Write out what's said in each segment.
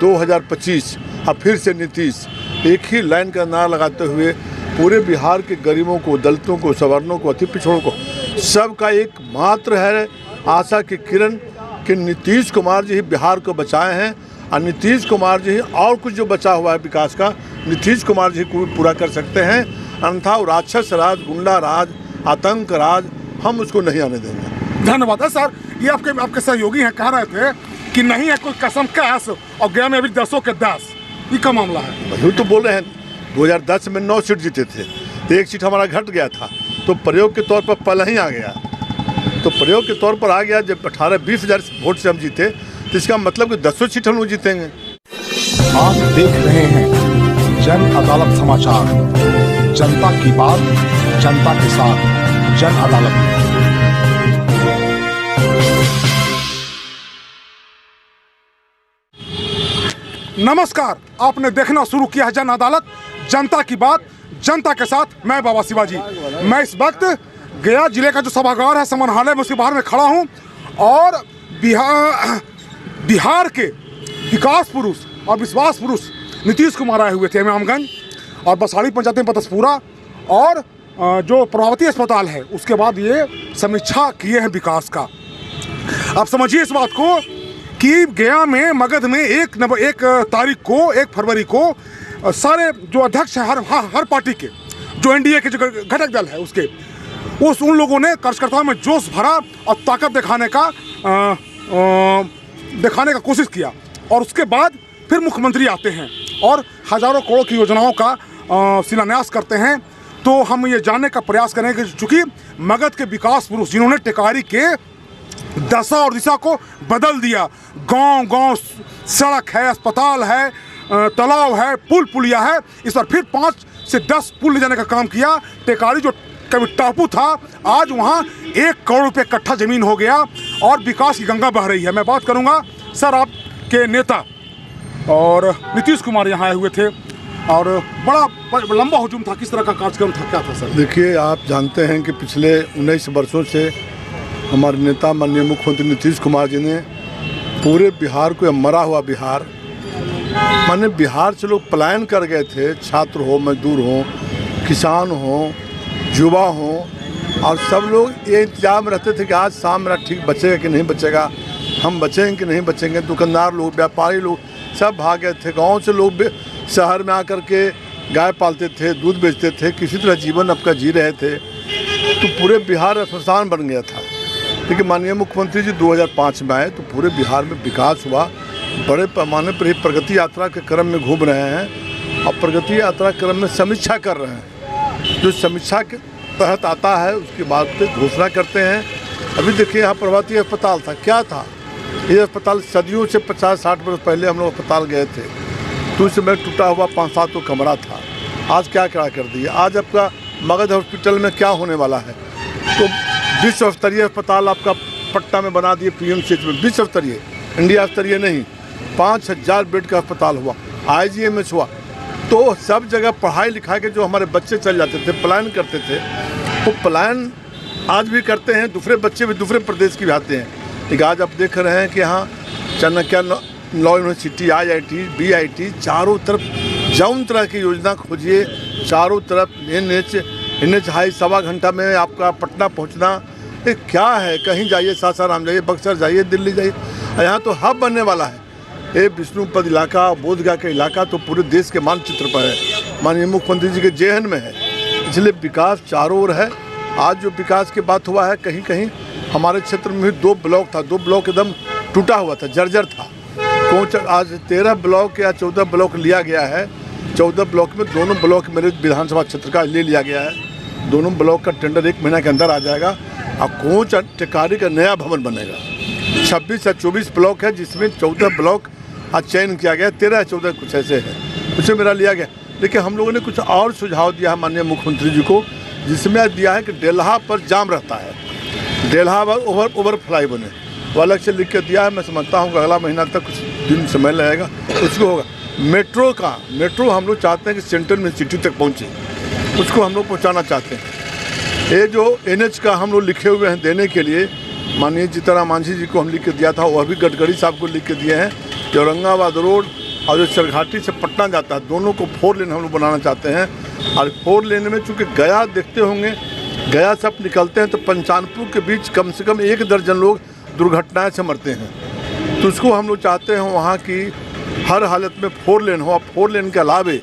2025 अब फिर से नीतीश एक ही लाइन का नारा लगाते हुए पूरे बिहार के गरीबों को, दलितों को, सवर्णों को, अति पिछड़ों को, सबका एक मात्र है आशा की किरण कि नीतीश कुमार जी ही बिहार को बचाए हैं और नीतीश कुमार जी ही और कुछ जो बचा हुआ है विकास का नीतीश कुमार जी को पूरा कर सकते हैं। अन्यथा राक्षस राज, गुंडा राज, आतंक राज हम उसको नहीं आने देंगे। धन्यवाद है सर। ये आपके सहयोगी हैं, कह रहे थे कि नहीं है कोई कसम कैस और गया में अभी 10 के 10, ये क्या मामला है? वही तो बोल रहे हैं, 2010 में 9 सीट जीते थे तो 1 सीट हमारा घट गया था, तो प्रयोग के तौर पर पहले ही आ गया, तो प्रयोग के तौर पर आ गया। जब 18-20 हज़ार वोट से हम जीते तो इसका मतलब कि 10 सीट हम लोग जीतेंगे। आप देख रहे हैं जन अदालत समाचार, जनता की बात जनता के साथ, जन अदालत। नमस्कार, आपने देखना शुरू किया है जन अदालत, जनता की बात जनता के साथ। मैं बाबा शिवाजी। मैं इस वक्त गया जिले का जो सभागार है समन्हालय में, उसके बाहर में खड़ा हूं और बिहार के विकास पुरुष और विश्वास पुरुष नीतीश कुमार आए हुए थे इमामगंज और बसाड़ी पंचायत में पतसपुरा और जो प्रभावती अस्पताल है उसके बाद ये समीक्षा किए हैं विकास का। आप समझिए इस बात को कि गया में मगध में 1 तारीख को 1 फरवरी को सारे जो अध्यक्ष हैं हर पार्टी के, जो एनडीए के जो घटक दल है उसके, उन लोगों ने कार्यकर्ताओं में जोश भरा और ताकत दिखाने का कोशिश किया और उसके बाद फिर मुख्यमंत्री आते हैं और हज़ारों करोड़ की योजनाओं का शिलान्यास करते हैं। तो हम ये जानने का प्रयास करेंगे कि चूँकि मगध के विकास पुरुष जिन्होंने टेकारी के दशा और दिशा को बदल दिया, गांव-गांव सड़क है, अस्पताल है, तालाब है, पुल पुलिया है, इस पर फिर 5 से 10 पुल ले जाने का काम किया। टेकारी जो कभी टापू था आज वहाँ 1 करोड़ रुपये कट्ठा ज़मीन हो गया और विकास की गंगा बह रही है। मैं बात करूँगा सर, आपके नेता और नीतीश कुमार यहाँ आए हुए थे और बड़ा लंबा हुजूम था, किस तरह का कार्यक्रम था, क्या था सर? देखिए, आप जानते हैं कि पिछले 19 वर्षों से हमारे नेता माननीय मुख्यमंत्री नीतीश कुमार जी ने पूरे बिहार को, मरा हुआ बिहार माने बिहार से लोग पलायन कर गए थे, छात्र हो, मजदूर हो, किसान हो, युवा हो, और सब लोग ये इंतजार में रहते थे कि आज शाम मेरा ठीक बचेगा कि नहीं बचेगा, हम बचेंगे कि नहीं बचेंगे। दुकानदार लोग, व्यापारी लोग सब भाग गए थे। गाँव से लोग शहर में आकर के गाय पालते थे, दूध बेचते थे, किसी तरह जीवन आपका जी रहे थे, तो पूरे बिहार सुनसान बन गया था। लेकिन माननीय मुख्यमंत्री जी 2005 में आए तो पूरे बिहार में विकास हुआ, बड़े पैमाने पर ही प्रगति यात्रा के क्रम में घूम रहे हैं और प्रगति यात्रा क्रम में समीक्षा कर रहे हैं। जो समीक्षा के तहत आता है उसके बाद घोषणा करते हैं। अभी देखिए, यहाँ प्रभावती अस्पताल था, क्या था ये अस्पताल? सदियों से 50-60 वर्ष पहले हम लोग अस्पताल गए थे तो उस समय टूटा हुआ 5-7 कमरा था। आज क्या कर दिया? आज आपका मगध हॉस्पिटल में क्या होने वाला है? तो विश्व स्तरीय अस्पताल आपका पटना में बना दिए, पीएमसीएच में, विश्व स्तरीय, इंडिया स्तरीय नहीं। 5000 बेड का अस्पताल हुआ, IGMH हुआ। तो सब जगह पढ़ाई लिखा के जो हमारे बच्चे चल जाते थे, पलायन करते थे, वो पलायन आज भी करते हैं। दूसरे बच्चे भी दूसरे प्रदेश के भी आते हैं। लेकिन आज आप देख रहे हैं कि यहाँ Chanakya law university, IIT, BIT, चारों तरफ जौन तरह की योजना खोजिए, चारों तरफ NH हाई 1.25 घंटा में आपका पटना पहुंचना। ये क्या है? कहीं जाइए, सासाराम जाइए, बक्सर जाइए, दिल्ली जाइए, यहाँ तो हब बनने वाला है। ये विष्णुपद इलाका, बोधगया का इलाका तो पूरे देश के मानचित्र पर है, माननीय मुख्यमंत्री जी के जेहन में है। इसलिए विकास चारों ओर है। आज जो विकास की बात हुआ है, कहीं कहीं हमारे क्षेत्र में भी 2 ब्लॉक था, 2 ब्लॉक एकदम टूटा हुआ था, जर्जर था। आज 13 ब्लॉक या 14 ब्लॉक लिया गया है। 14 ब्लॉक में दोनों ब्लॉक मेरे विधानसभा क्षेत्र का ले लिया गया है। दोनों ब्लॉक का टेंडर 1 महीना के अंदर आ जाएगा और कोच टेकारी का नया भवन बनेगा। 26 या 24 ब्लॉक है जिसमें 14 ब्लॉक आज चयन किया गया, 13 या 14 कुछ ऐसे है, उसे मेरा लिया गया। लेकिन हम लोगों ने कुछ और सुझाव दिया है माननीय मुख्यमंत्री जी को, जिसमें दिया है कि डेल्हा पर जाम रहता है, डेल्हा पर ओवरफ्लाई बने, वो अलग से लिख के दिया है। मैं समझता हूँ कि अगला महीना तक कुछ दिन समय लगेगा, उसको होगा। मेट्रो हम लोग चाहते हैं कि सेंट्रल में सिटी तक पहुँचे, उसको हम लोग पहुँचाना चाहते हैं। ये जो NH का हम लोग लिखे हुए हैं देने के लिए, माननीय जीतन राम मांझी जी को हम लिख के दिया था, वह भी गडकरी साहब को लिख के दिए हैं कि औरंगाबाद रोड और जो चरघाटी से पटना जाता है, दोनों को 4 लेन हम लोग बनाना चाहते हैं। और 4 लेन में चूँकि गया देखते होंगे, गया से आप निकलते हैं तो पंचानपुर के बीच कम से कम 1 दर्जन लोग दुर्घटनाएं से मरते हैं। तो उसको हम लोग चाहते हैं वहाँ की हर हालत में 4 लेन हो। और 4 लेन के अलावे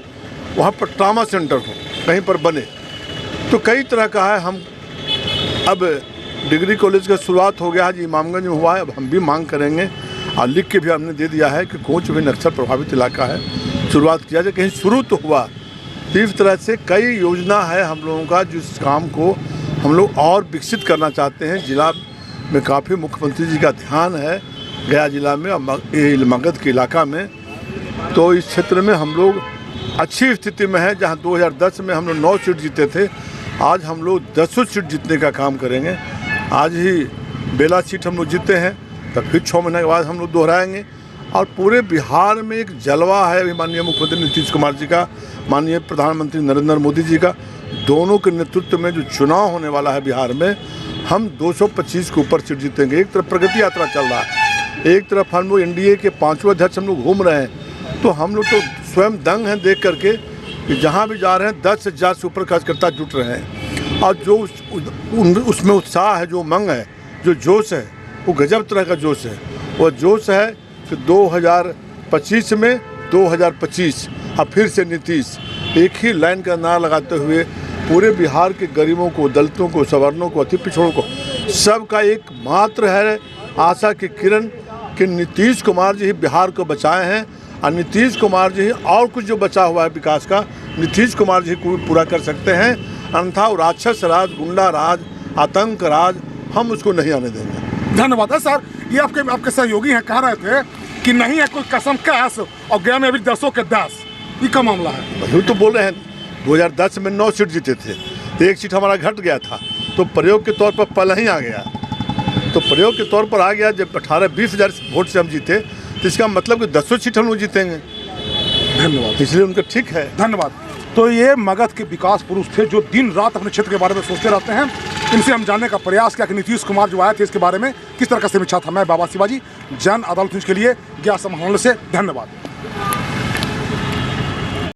वहाँ पर ट्रामा सेंटर हो, कहीं पर बने। तो कई तरह का है। हम अब डिग्री कॉलेज का शुरुआत हो गया, आज इमामगंज में हुआ है। अब हम भी मांग करेंगे और लिख के भी हमने दे दिया है कि कोच भी नक्सल प्रभावित इलाका है, शुरुआत किया जाए। कहीं शुरू तो हुआ। तो इस तरह से कई योजना है हम लोगों का, जिस काम को हम लोग और विकसित करना चाहते हैं। जिला में काफ़ी मुख्यमंत्री जी का ध्यान है गया जिला में और मगध के इलाका में। तो इस क्षेत्र में हम लोग अच्छी स्थिति में है। जहां 2010 में हम लोग 9 सीट जीते थे, आज हम लोग 10 सीट जीतने का काम करेंगे। आज ही बेला सीट हम लोग जीते हैं, तो फिर 6 महीने के बाद हम लोग दोहराएंगे। और पूरे बिहार में एक जलवा है माननीय मुख्यमंत्री नीतीश कुमार जी का, माननीय प्रधानमंत्री नरेंद्र मोदी जी का, दोनों के नेतृत्व में जो चुनाव होने वाला है बिहार में, हम 225 के ऊपर सीट जीतेंगे। एक तरफ प्रगति यात्रा चल रहा है, एक तरफ हम लोग एनडीए के 5वें अध्यक्ष हम लोग घूम रहे हैं। तो हम लोग तो स्वयं दंग हैं देख करके कि जहाँ भी जा रहे हैं 10 से ज़्यादा से ऊपर कार्यकर्ता जुट रहे हैं। और जो उसमें उत्साह है, जो उमंग है, जो जोश है, वो गजब तरह का जोश है। वो जोश है कि 2025 में 2025 और फिर से नीतीश, एक ही लाइन का नारा लगाते हुए पूरे बिहार के गरीबों को, दलितों को, सवर्णों को, अति पिछड़ों को, सबका एक मात्र है आशा की किरण कि नीतीश कुमार जी ही बिहार को बचाए हैं। और नीतीश कुमार जी ही और कुछ जो बचा हुआ है विकास का, नीतीश कुमार जी को पूरा कर सकते हैं। अन्यथा राक्षस राज, गुंडा राज, आतंक राज हम उसको नहीं आने देंगे। धन्यवाद है सर। ये आपके सहयोगी हैं, कह रहे थे कि नहीं है कोई कसम कैस और गया में अभी 10 के 10। ये का मामला है? वही तो बोल रहे हैं। 2010 में 9 सीट जीते थे, 1 सीट हमारा घट गया था, तो प्रयोग के तौर पर पहले ही आ गया। तो प्रयोग के तौर पर आ गया। जब 18-20 हज़ार वोट से हम जीते, तो इसका मतलब कि 10 सीट हम लोग जीतेंगे। धन्यवाद। इसलिए उनका ठीक है। धन्यवाद। तो ये मगध के विकास पुरुष थे जो दिन रात अपने क्षेत्र के बारे में सोचते रहते हैं। इनसे हम जानने का प्रयास किया कि नीतीश कुमार जो आए थे इसके बारे में किस तरह का समीक्षा था। मैं बाबा शिवाजी, जन अदालत न्यूज़ के लिए गया संभालने से धन्यवाद।